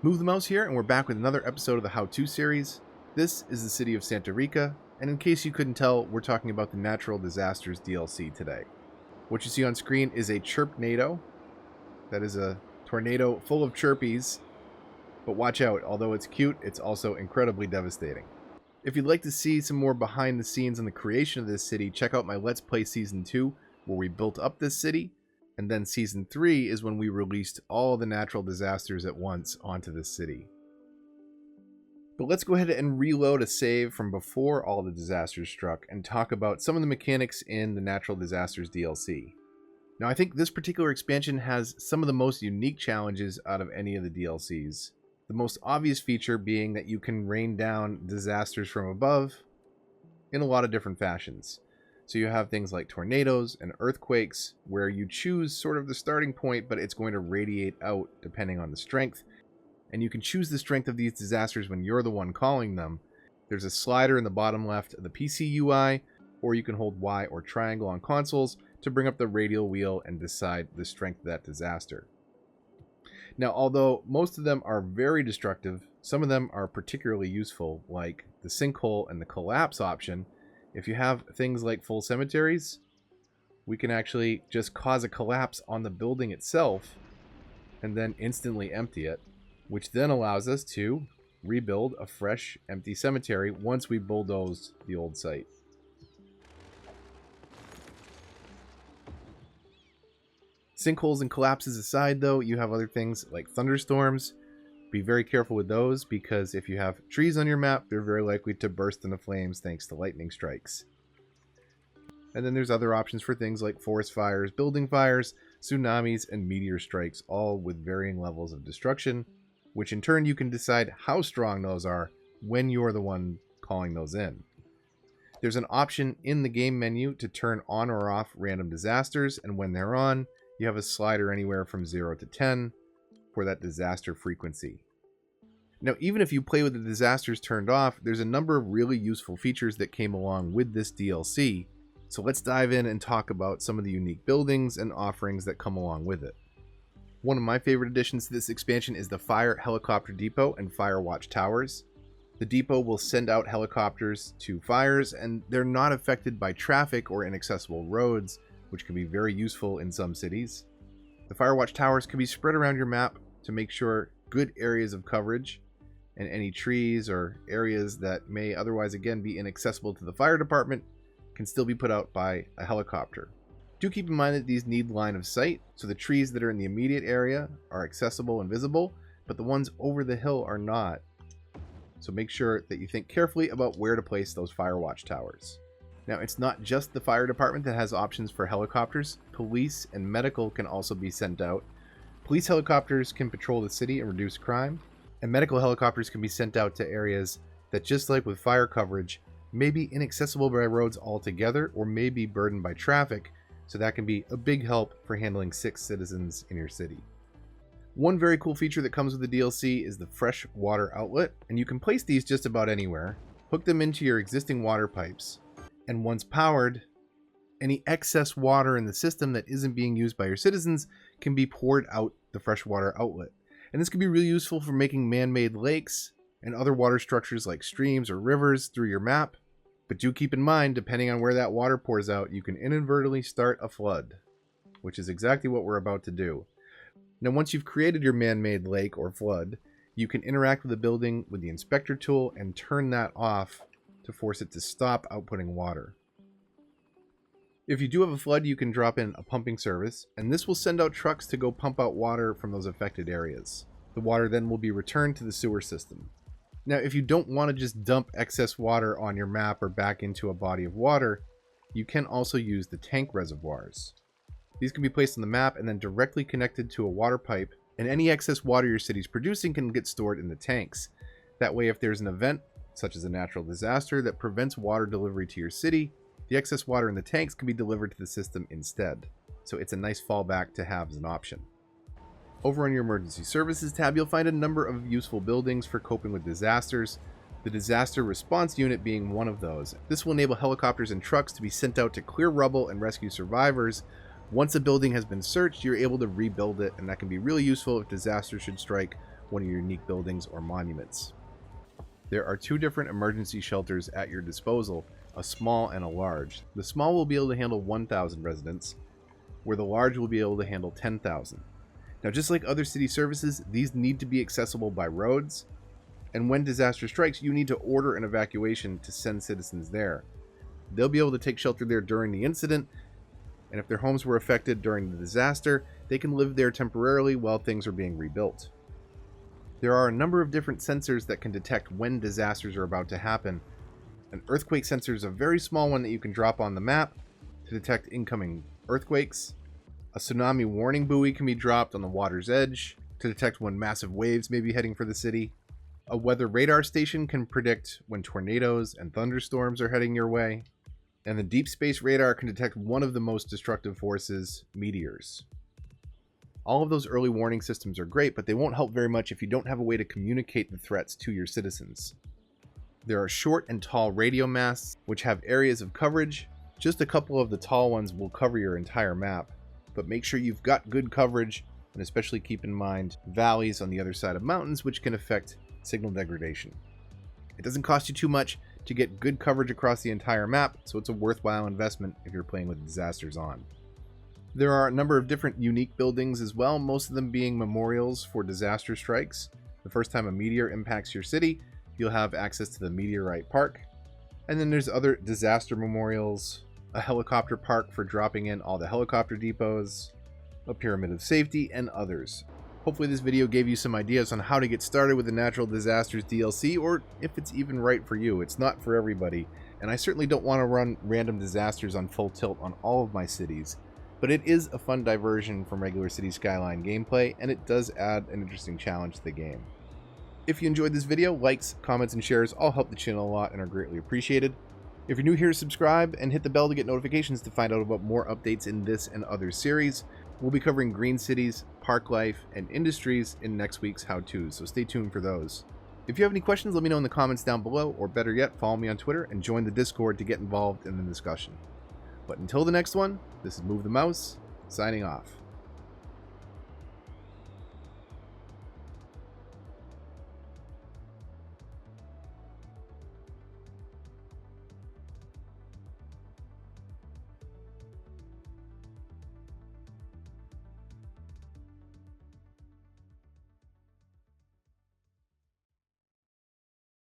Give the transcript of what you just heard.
Move the Mouse here, and we're back with another episode of the How To series. This is the city of Santa Rica, and in case you couldn't tell, we're talking about the Natural Disasters DLC today. What you see on screen is a Chirpnado. That is a tornado full of chirpies, but watch out, although it's cute, it's also incredibly devastating. If you'd like to see some more behind the scenes on the creation of this city, check out my Let's Play Season 2, where we built up this city. And then Season 3 is when we released all the natural disasters at once onto this city. But let's go ahead and reload a save from before all the disasters struck and talk about some of the mechanics in the Natural Disasters DLC. Now I think this particular expansion has some of the most unique challenges out of any of the DLCs. The most obvious feature being that you can rain down disasters from above in a lot of different fashions. So you have things like tornadoes and earthquakes where you choose sort of the starting point, but it's going to radiate out depending on the strength. And you can choose the strength of these disasters when you're the one calling them. There's a slider in the bottom left of the PC UI, or you can hold Y or triangle on consoles to bring up the radial wheel and decide the strength of that disaster. Now, although most of them are very destructive, some of them are particularly useful, like the sinkhole and the collapse option. If you have things like full cemeteries, we can actually just cause a collapse on the building itself and then instantly empty it, which then allows us to rebuild a fresh, empty cemetery once we bulldoze the old site. Sinkholes and collapses aside, though, you have other things like thunderstorms. Be very careful with those, because if you have trees on your map, they're very likely to burst into flames thanks to lightning strikes. And then there's other options for things like forest fires, building fires, tsunamis, and meteor strikes, all with varying levels of destruction, which in turn you can decide how strong those are when you're the one calling those in. There's an option in the game menu to turn on or off random disasters, and when they're on, you have a slider anywhere from 0 to 10 for that disaster frequency. Now, even if you play with the disasters turned off, there's a number of really useful features that came along with this DLC, so let's dive in and talk about some of the unique buildings and offerings that come along with it. One of my favorite additions to this expansion is the Fire Helicopter Depot and Fire Watch Towers. The depot will send out helicopters to fires, and they're not affected by traffic or inaccessible roads, which can be very useful in some cities. The Fire Watch Towers can be spread around your map to make sure good areas of coverage and any trees or areas that may otherwise again be inaccessible to the fire department can still be put out by a helicopter. Do keep in mind that these need line of sight, so the trees that are in the immediate area are accessible and visible, but the ones over the hill are not. So make sure that you think carefully about where to place those Fire Watch Towers. Now, it's not just the fire department that has options for helicopters. Police and medical can also be sent out. Police helicopters can patrol the city and reduce crime, and medical helicopters can be sent out to areas that, just like with fire coverage, may be inaccessible by roads altogether or may be burdened by traffic, so that can be a big help for handling sick citizens in your city. One very cool feature that comes with the DLC is the fresh water outlet, and you can place these just about anywhere, hook them into your existing water pipes, and once powered, any excess water in the system that isn't being used by your citizens can be poured out the freshwater outlet. And this can be really useful for making man-made lakes and other water structures like streams or rivers through your map. But do keep in mind, depending on where that water pours out, you can inadvertently start a flood, which is exactly what we're about to do. Now, once you've created your man-made lake or flood, you can interact with the building with the inspector tool and turn that off to force it to stop outputting water. If you do have a flood, you can drop in a pumping service, and this will send out trucks to go pump out water from those affected areas. The water then will be returned to the sewer system. Now, if you don't want to just dump excess water on your map or back into a body of water, you can also use the tank reservoirs. These can be placed on the map and then directly connected to a water pipe, and any excess water your city's producing can get stored in the tanks. That way, if there's an event, such as a natural disaster that prevents water delivery to your city, the excess water in the tanks can be delivered to the system instead. So it's a nice fallback to have as an option. Over on your emergency services tab, you'll find a number of useful buildings for coping with disasters, the disaster response unit being one of those. This will enable helicopters and trucks to be sent out to clear rubble and rescue survivors. Once a building has been searched, you're able to rebuild it, and that can be really useful if disaster should strike one of your unique buildings or monuments. There are 2 different emergency shelters at your disposal, a small and a large. The small will be able to handle 1,000 residents, where the large will be able to handle 10,000. Now, just like other city services, these need to be accessible by roads, and when disaster strikes, you need to order an evacuation to send citizens there. They'll be able to take shelter there during the incident, and if their homes were affected during the disaster, they can live there temporarily while things are being rebuilt. There are a number of different sensors that can detect when disasters are about to happen. An earthquake sensor is a very small one that you can drop on the map to detect incoming earthquakes. A tsunami warning buoy can be dropped on the water's edge to detect when massive waves may be heading for the city. A weather radar station can predict when tornadoes and thunderstorms are heading your way. And the deep space radar can detect one of the most destructive forces, meteors. All of those early warning systems are great, but they won't help very much if you don't have a way to communicate the threats to your citizens. There are short and tall radio masts, which have areas of coverage. Just a couple of the tall ones will cover your entire map, but make sure you've got good coverage, and especially keep in mind valleys on the other side of mountains, which can affect signal degradation. It doesn't cost you too much to get good coverage across the entire map, so it's a worthwhile investment if you're playing with disasters on. There are a number of different unique buildings as well, most of them being memorials for disaster strikes. The first time a meteor impacts your city, you'll have access to the Meteorite Park. And then there's other disaster memorials, a helicopter park for dropping in all the helicopter depots, a pyramid of safety, and others. Hopefully this video gave you some ideas on how to get started with the Natural Disasters DLC, or if it's even right for you. It's not for everybody, and I certainly don't want to run random disasters on full tilt on all of my cities, but it is a fun diversion from regular City Skyline gameplay, and it does add an interesting challenge to the game. If you enjoyed this video, likes, comments, and shares all help the channel a lot and are greatly appreciated. If you're new here, subscribe and hit the bell to get notifications to find out about more updates in this and other series. We'll be covering green cities, park life, and industries in next week's how-tos, so stay tuned for those. If you have any questions, let me know in the comments down below, or better yet, follow me on Twitter and join the Discord to get involved in the discussion. But until the next one, this is Move the Mouse, signing off.